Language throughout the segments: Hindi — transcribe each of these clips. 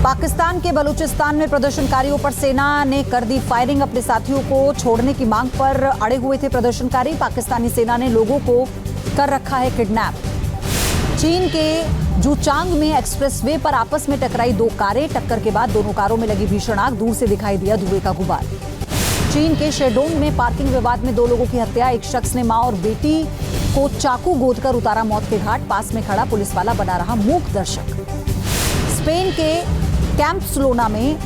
पाकिस्तान के बलूचिस्तान में प्रदर्शनकारियों पर सेना ने कर दी फायरिंग। अपने साथियों को छोड़ने की मांग पर अड़े हुए थे प्रदर्शनकारी। पाकिस्तानी सेना ने लोगों को कर रखा है किडनैप। चीन के जूचांग में एक्सप्रेसवे पर आपस में टकराई दो कारें। टक्कर के बाद दोनों कारों में लगी भीषण आग। दूर से दिखाई दिया धुएं का गुबार। चीन के शेडोंग में पार्किंग विवाद में दो लोगों की हत्या। एक शख्स ने मां और बेटी को चाकू गोदकर उतारा मौत के घाट। पास में खड़ा पुलिस वाला बना रहा मूक दर्शक। स्पेन के कैंप स्लोना में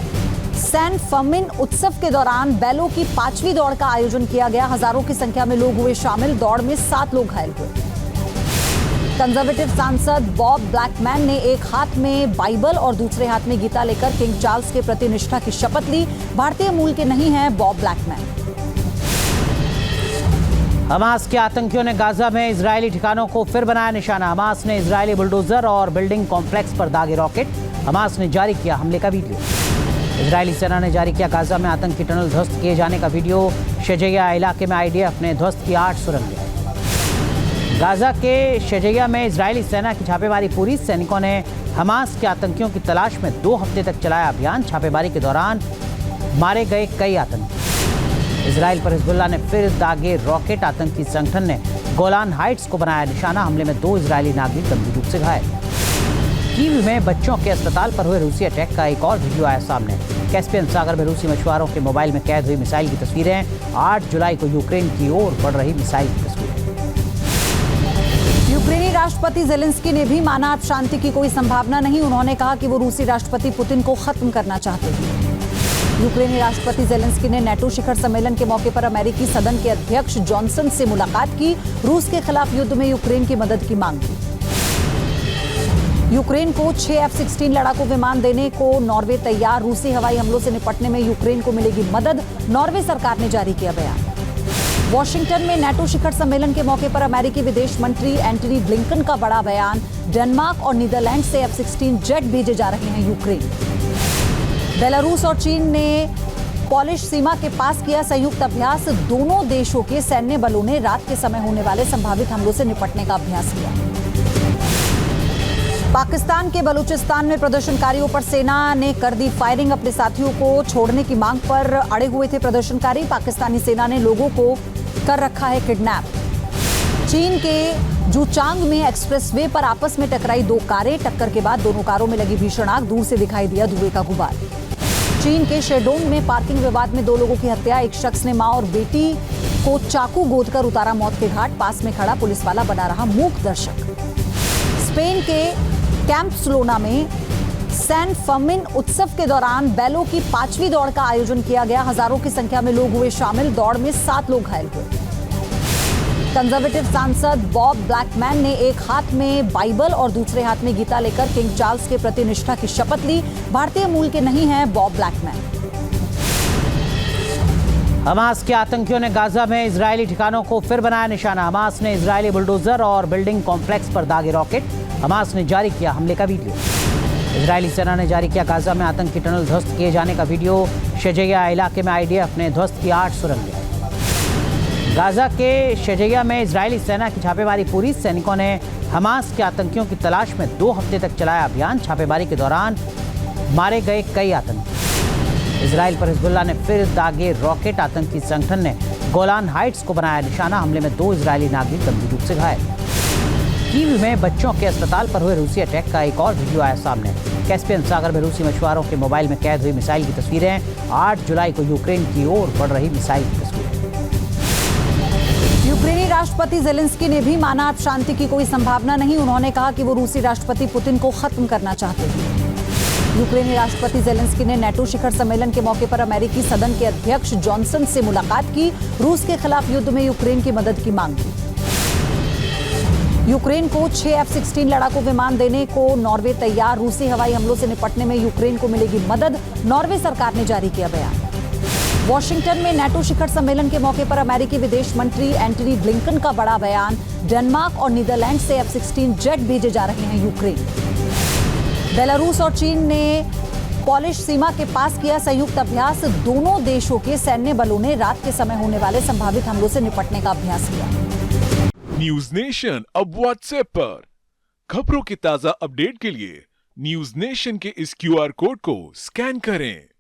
सैन फर्मिन उत्सव के दौरान बैलों की 5वीं दौड़ का आयोजन किया गया। हजारों की संख्या में लोग हुए शामिल। दौड़ में 7 लोग घायल हुए। कंजर्वेटिव सांसद बॉब ब्लैकमैन ने एक हाथ में बाइबल और दूसरे हाथ में गीता लेकर किंग चार्ल्स के प्रति निष्ठा की शपथ ली। भारतीय मूल के नहीं हैं बॉब ब्लैकमैन। हमास के आतंकियों ने गाजा में इजरायली ठिकानों को फिर बनाया निशाना। हमास ने इजरायली बुलडोजर और बिल्डिंग कॉम्प्लेक्स पर दागे रॉकेट। हमास ने जारी किया हमले का वीडियो। इजरायली सेना ने जारी किया गाजा में आतंकी टनल ध्वस्त किए जाने का वीडियो। शजैया इलाके में आईडीएफ ने ध्वस्त की 8 सुरंगें। गाजा के शजैया में इजरायली सेना की छापेमारी पूरी। सैनिकों ने हमास के आतंकियों की तलाश में 2 हफ्ते तक चलाया अभियान। छापेमारी के दौरान मारे गए कई आतंकी। इजराइल पर हिजबुल्लाह ने फिर दागे रॉकेट। आतंकी संगठन ने गोलान हाइट्स को बनाया निशाना। हमले में 2 इजरायली नागरिक गंभीर रूप से घायल। कीव में बच्चों के अस्पताल पर हुए रूसी अटैक का एक और वीडियो आया सामने। कैस्पियन सागर में रूसी मछुआरों के मोबाइल में कैद हुई मिसाइल की तस्वीरें। 8 जुलाई को यूक्रेन की ओर बढ़ रही मिसाइल की तस्वीरें। यूक्रेनी राष्ट्रपति जेलेंस्की ने भी माना अब शांति की कोई संभावना नहीं। उन्होंने कहा कि वो रूसी राष्ट्रपति पुतिन को खत्म करना चाहते हैं। यूक्रेनी राष्ट्रपति जेलेंस्की ने नेटो शिखर सम्मेलन के मौके पर अमेरिकी सदन के अध्यक्ष जॉनसन से मुलाकात की। रूस के खिलाफ युद्ध में यूक्रेन की मदद की मांग की। यूक्रेन को 6 F-16 लड़ाकू विमान देने को नॉर्वे तैयार। रूसी हवाई हमलों से निपटने में यूक्रेन को मिलेगी मदद। नॉर्वे सरकार ने जारी किया बयान। वॉशिंगटन में नेटो शिखर सम्मेलन के मौके पर अमेरिकी विदेश मंत्री एंटनी ब्लिंकन का बड़ा बयान। डेनमार्क और नीदरलैंड से F-16 जेट भेजे जा रहे हैं यूक्रेन। बेलारूस और चीन ने पोलिश सीमा के पास किया संयुक्त अभ्यास। दोनों देशों के सैन्य बलों ने रात के समय होने वाले संभावित हमलों से निपटने का अभ्यास किया। पाकिस्तान के बलूचिस्तान में प्रदर्शनकारियों पर सेना ने कर दी फायरिंग। अपने साथियों को छोड़ने की मांग पर अड़े हुए थे प्रदर्शनकारी। पाकिस्तानी सेना ने लोगों को कर रखा है किडनैप। चीन के जूचांग में एक्सप्रेसवे पर आपस में टकराई 2 कारें। टक्कर के बाद दोनों कारों में लगी भीषण आग। दूर से दिखाई दिया धुएं का गुबार। चीन के शेडोंग में पार्किंग विवाद में 2 लोगों की हत्या। एक शख्स ने मां और बेटी को चाकू गोदकर उतारा मौत के घाट। पास में खड़ा पुलिस वाला बना रहा मूक दर्शक। स्पेन के कैंप स्लोना में सैन फर्मिन उत्सव के दौरान बैलों की 5वीं दौड़ का आयोजन किया गया। हजारों की संख्या में लोग हुए शामिल। दौड़ में 7 लोग घायल हुए। कंजर्वेटिव सांसद बॉब ब्लैकमैन ने एक हाथ में बाइबल और दूसरे हाथ में गीता लेकर किंग चार्ल्स के प्रति निष्ठा की शपथ ली। भारतीय मूल के नहीं हैं बॉब ब्लैकमैन। हमास के आतंकियों ने गाजा में इजरायली ठिकानों को फिर बनाया निशाना। हमास ने इजरायली बुलडोजर और बिल्डिंग कॉम्प्लेक्स पर दागे रॉकेट। हमास ने जारी किया हमले का वीडियो। इजरायली सेना ने जारी किया गाजा में आतंकी टनल ध्वस्त किए जाने का वीडियो। शजैया इलाके में आईडीएफ ने ध्वस्त की 8 सुरंगें। गाजा के शजैया में इजरायली सेना की छापेमारी पूरी। सैनिकों ने हमास के आतंकियों की तलाश में 2 हफ्ते तक चलाया अभियान। छापेमारी के दौरान मारे गए कई आतंकी। इजराइल पर हिजबुल्लाह ने फिर दागे रॉकेट। आतंकी संगठन ने गोलान हाइट्स को बनाया निशाना। हमले में 2 इजरायली नागरिक गंभीर रूप से घायल। कीव में बच्चों के अस्पताल पर हुए रूसी अटैक का एक और वीडियो आया सामने। कैस्पियन सागर में रूसी मछुआरों के मोबाइल में कैद हुई मिसाइल की तस्वीरें। 8 जुलाई को यूक्रेन की ओर बढ़ रही मिसाइल की तस्वीरें। यूक्रेनी राष्ट्रपति जेलेंस्की ने भी माना अब शांति की कोई संभावना नहीं। उन्होंने कहा कि वो रूसी राष्ट्रपति पुतिन को खत्म करना चाहते हैं। यूक्रेनी राष्ट्रपति जेलेंस्की ने नेटो शिखर सम्मेलन के मौके पर अमेरिकी सदन के अध्यक्ष जॉनसन से मुलाकात की। रूस के खिलाफ युद्ध में यूक्रेन की मदद की मांग की। यूक्रेन को 6 F-16 लड़ाकू विमान देने को नॉर्वे तैयार। रूसी हवाई हमलों से निपटने में यूक्रेन को मिलेगी मदद। नॉर्वे सरकार ने जारी किया बयान। वॉशिंगटन में नेटो शिखर सम्मेलन के मौके पर अमेरिकी विदेश मंत्री एंटनी ब्लिंकन का बड़ा बयान। डेनमार्क और नीदरलैंड से F-16 जेट भेजे जा रहे हैं यूक्रेन। बेलारूस और चीन ने पोलिश सीमा के पास किया संयुक्त अभ्यास। दोनों देशों के सैन्य बलों ने रात के समय होने वाले संभावित हमलों से निपटने का अभ्यास किया। न्यूज नेशन अब व्हाट्सएप पर खबरों की ताजा अपडेट के लिए न्यूज नेशन के इस क्यूआर कोड को स्कैन करें